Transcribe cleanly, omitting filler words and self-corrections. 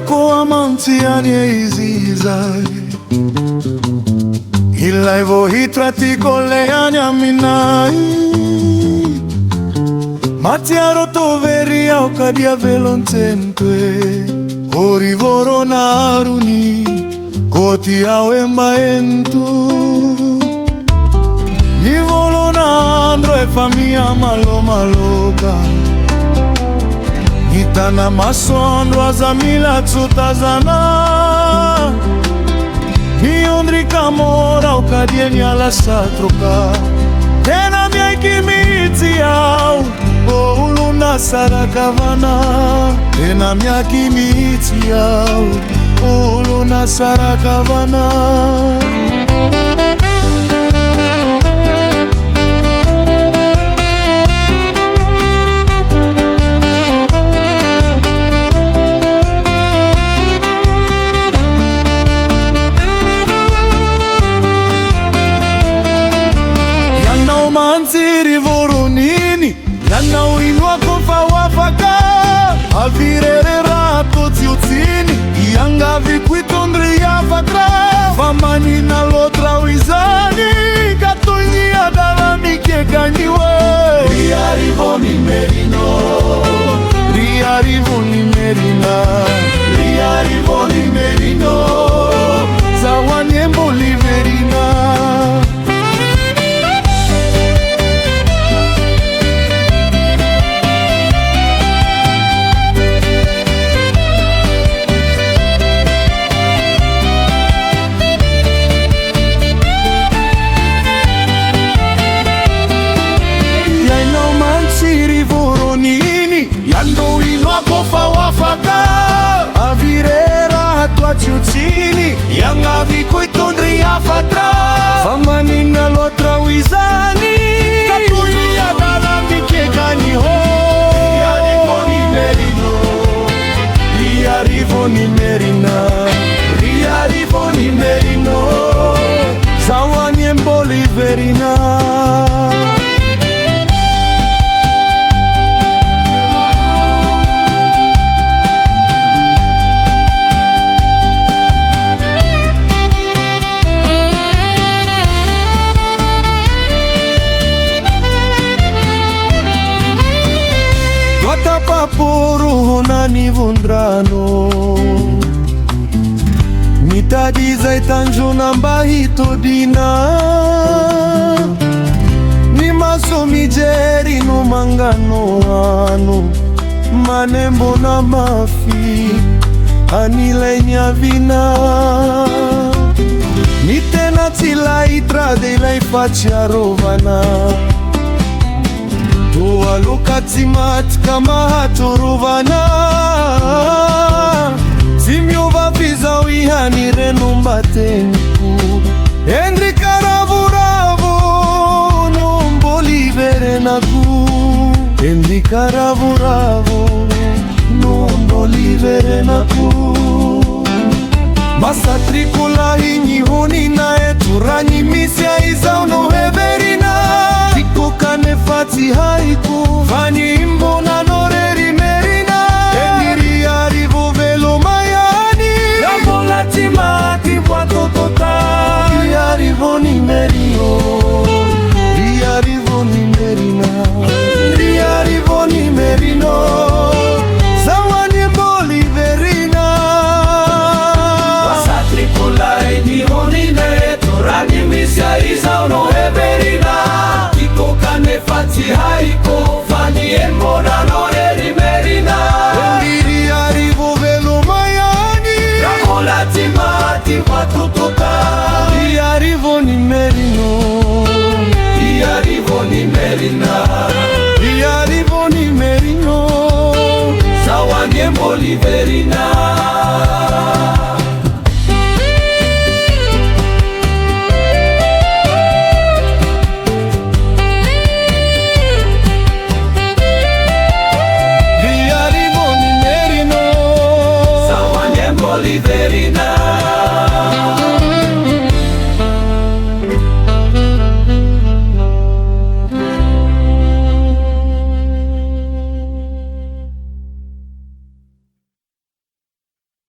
ko amanti aniezizai Ilai vohitrati koleani aminai Matiaro toveri au kadia velontentwe Ori voronaruni Koti au embaentu Ni volonandro e famia malo maloka Nitana masondo azamila tsutazana Ni ondri kamora au kadieni ala satroka Tena mia kimiti au Uluna sarakavana Tena mia kimiti au Uluna sarakavana Manziri voronini Yanau inua kofa wafaka Avirere rato tiutini Yanga vikwitondri yafatra Famani na lotra wizani Katunyi adala mikiekanyiwe Riarivoni merino Riarivoni merina Riarivoni merino Zawanyembo liverina Yando inua kofa wafaka Avirera hatua chiuchini Yanga vikuitondri yafatra Famani na lotra wizani Katuni ya dala mikekani ho Riarivoni merino Riarivoni merina Riarivoni merino Zawanyembo liverina Papuru nani vundrano Mitadiza itanjuna mbahito dina Ni masomijeri no mangano anu Manembo na mafi Anilenya vina Nitena tila itrade ilai facia rovana Tualukatimat kama haturuvana Simyo vafiza wihani renumba tenku Endri karavuravo Nomboli verenaku Endri karavuravo Nomboli verenaku Masatrikula hinyi honi na eturanyi misya izauno heverina Tiko kane fati haiku Fani imbo na noreri merina Eniri arivo velo mayani Yamola timati wato tota Riarivo ni merino Riarivo ni merina Riarivo ni merino Zawani mboli verina Wasatrikula hinyi honi na eturanyi misya izauno heverina Fati haiko fani embo na noreri merina Endiri arivo velo mayani Ramola timati watutoka Riarivo ni merino Riarivo ni merina Riarivo ni merino Zawani embo liverina Verina